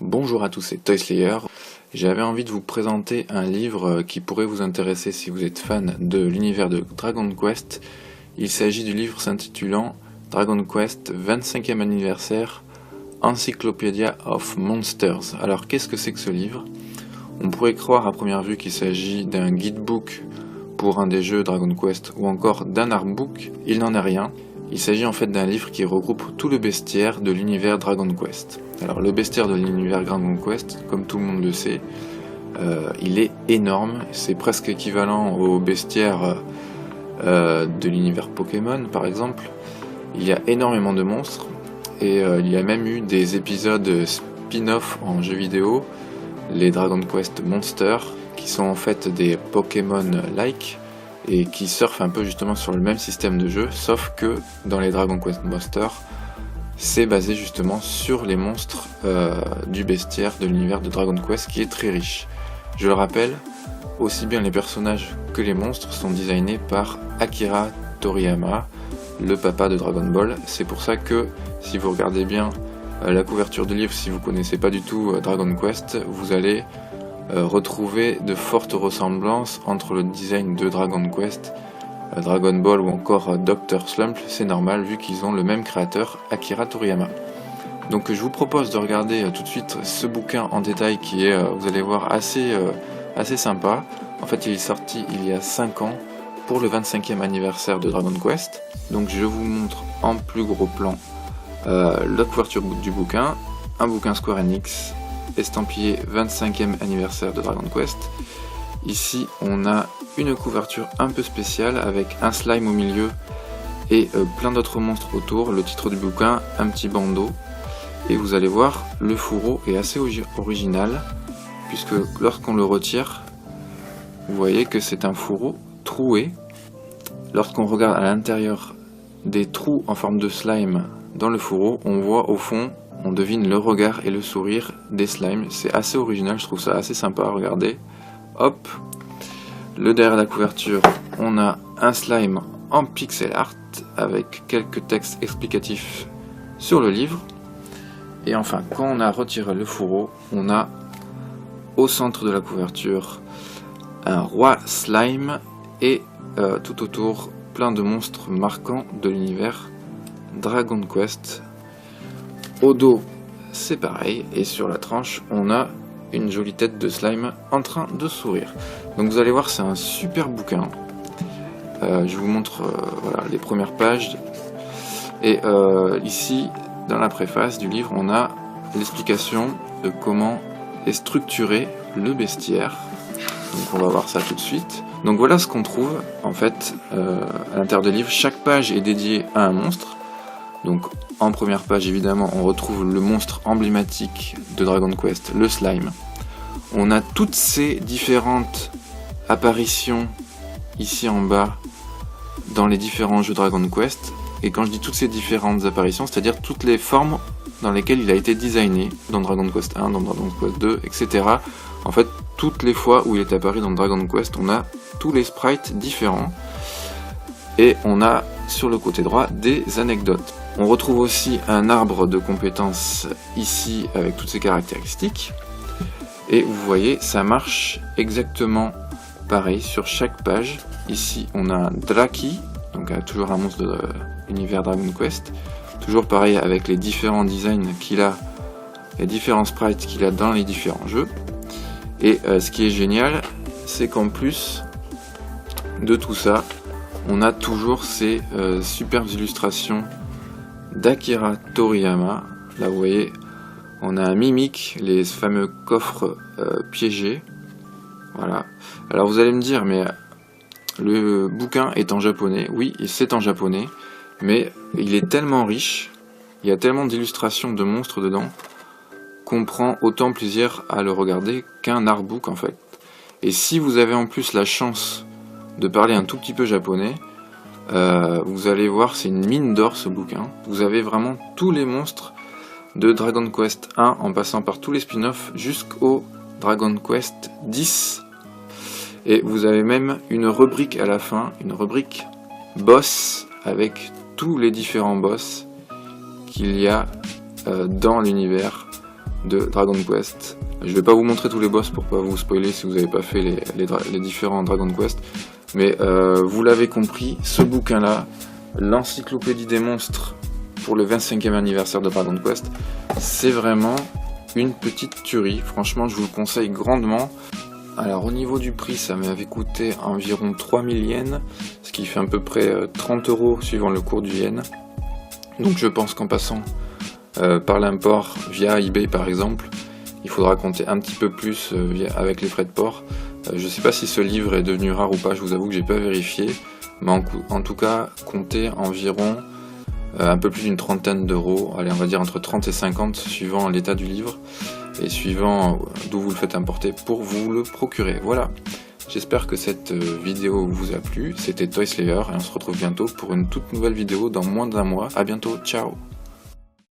Bonjour à tous, c'est Toyslayer. J'avais envie de vous présenter un livre qui pourrait vous intéresser si vous êtes fan de l'univers de Dragon Quest. Il s'agit du livre s'intitulant Dragon Quest 25e anniversaire Encyclopedia of Monsters. Alors qu'est-ce que c'est que ce livre? On pourrait croire à première vue qu'il s'agit d'un guidebook pour un des jeux Dragon Quest ou encore d'un artbook. Il n'en est rien. Il s'agit en fait d'un livre qui regroupe tout le bestiaire de l'univers Dragon Quest. Alors le bestiaire de l'univers Dragon Quest, comme tout le monde le sait, il est énorme. C'est presque équivalent au bestiaire de l'univers Pokémon par exemple. Il y a énormément de monstres et il y a même eu des épisodes spin-off en jeu vidéo, les Dragon Quest Monsters, qui sont en fait des Pokémon-like et qui surfent un peu justement sur le même système de jeu, sauf que dans les Dragon Quest Monsters, c'est basé justement sur les monstres du bestiaire de l'univers de Dragon Quest qui est très riche. Je le rappelle, aussi bien les personnages que les monstres sont designés par Akira Toriyama, le papa de Dragon Ball. C'est pour ça que si vous regardez bien la couverture du livre, si vous connaissez pas du tout Dragon Quest, vous allez retrouver de fortes ressemblances entre le design de Dragon Quest, Dragon Ball ou encore Dr. Slump. C'est normal vu qu'ils ont le même créateur, Akira Toriyama. Donc je vous propose de regarder tout de suite ce bouquin en détail qui est, vous allez voir, assez sympa. En fait il est sorti il y a 5 ans pour le 25e anniversaire de Dragon Quest. Donc je vous montre en plus gros plan la couverture du bouquin, un bouquin Square Enix estampillé 25e anniversaire de Dragon Quest. Ici on a une couverture un peu spéciale avec un slime au milieu et plein d'autres monstres autour. Le titre du bouquin, un petit bandeau, et vous allez voir le fourreau est assez original puisque lorsqu'on le retire, vous voyez que c'est un fourreau troué. Lorsqu'on regarde à l'intérieur des trous en forme de slime dans le fourreau, on voit au fond, on devine le regard et le sourire des slimes. C'est assez original, je trouve ça assez sympa à regarder. Hop, le derrière la couverture, on a un slime en pixel art avec quelques textes explicatifs sur le livre. Et enfin, quand on a retiré le fourreau, on a au centre de la couverture un roi slime et tout autour plein de monstres marquants de l'univers Dragon Quest. Au dos, c'est pareil, et sur la tranche, on a une jolie tête de slime en train de sourire. Donc vous allez voir, c'est un super bouquin. Je vous montre voilà, les premières pages. Et ici, dans la préface du livre, on a l'explication de comment est structuré le bestiaire. Donc on va voir ça tout de suite. Donc voilà ce qu'on trouve en fait à l'intérieur du livre. Chaque page est dédiée à un monstre. Donc en première page évidemment on retrouve le monstre emblématique de Dragon Quest, le slime. On a toutes ces différentes apparitions ici en bas dans les différents jeux Dragon Quest. Et quand je dis toutes ces différentes apparitions, c'est-à-dire toutes les formes dans lesquelles il a été designé dans Dragon Quest 1, dans Dragon Quest 2, etc. En fait, toutes les fois où il est apparu dans Dragon Quest, on a tous les sprites différents. Et on a sur le côté droit des anecdotes. On retrouve aussi un arbre de compétences ici avec toutes ces caractéristiques. Et vous voyez, ça marche exactement pareil sur chaque page. Ici, on a Draki, donc toujours un monstre de l'univers Dragon Quest. Toujours pareil avec les différents designs qu'il a, les différents sprites qu'il a dans les différents jeux. Et ce qui est génial, c'est qu'en plus de tout ça, on a toujours ces superbes illustrations d'Akira Toriyama. Là vous voyez, on a un Mimic, les fameux coffres piégés. Voilà. Alors vous allez me dire, mais le bouquin est en japonais. Oui, c'est en japonais, mais il est tellement riche, il y a tellement d'illustrations de monstres dedans, qu'on prend autant plaisir à le regarder qu'un artbook en fait. Et si vous avez en plus la chance de parler un tout petit peu japonais, vous allez voir, c'est une mine d'or ce bouquin. Vous avez vraiment tous les monstres de Dragon Quest 1 en passant par tous les spin-offs jusqu'au Dragon Quest 10. Et vous avez même une rubrique à la fin, une rubrique boss avec tous les différents boss qu'il y a dans l'univers de Dragon Quest. Je vais pas vous montrer tous les boss pour pas vous spoiler si vous n'avez pas fait les différents Dragon Quest, mais vous l'avez compris, ce bouquin-là, l'encyclopédie des monstres pour le 25e anniversaire de Dragon Quest, c'est vraiment une petite tuerie. Franchement, je vous le conseille grandement. Alors au niveau du prix, ça m'avait coûté environ 3000 yens, ce qui fait à peu près 30 € suivant le cours du yen. Donc je pense qu'en passant par l'import via eBay par exemple, il faudra compter un petit peu plus avec les frais de port. Je sais pas si ce livre est devenu rare ou pas, je vous avoue que j'ai pas vérifié, mais en tout cas comptez environ un peu plus d'une trentaine d'euros, allez on va dire entre 30 et 50 suivant l'état du livre et suivant d'où vous le faites importer pour vous le procurer. Voilà, j'espère que cette vidéo vous a plu, c'était Toy Slayer et on se retrouve bientôt pour une toute nouvelle vidéo dans moins d'un mois. À bientôt, ciao.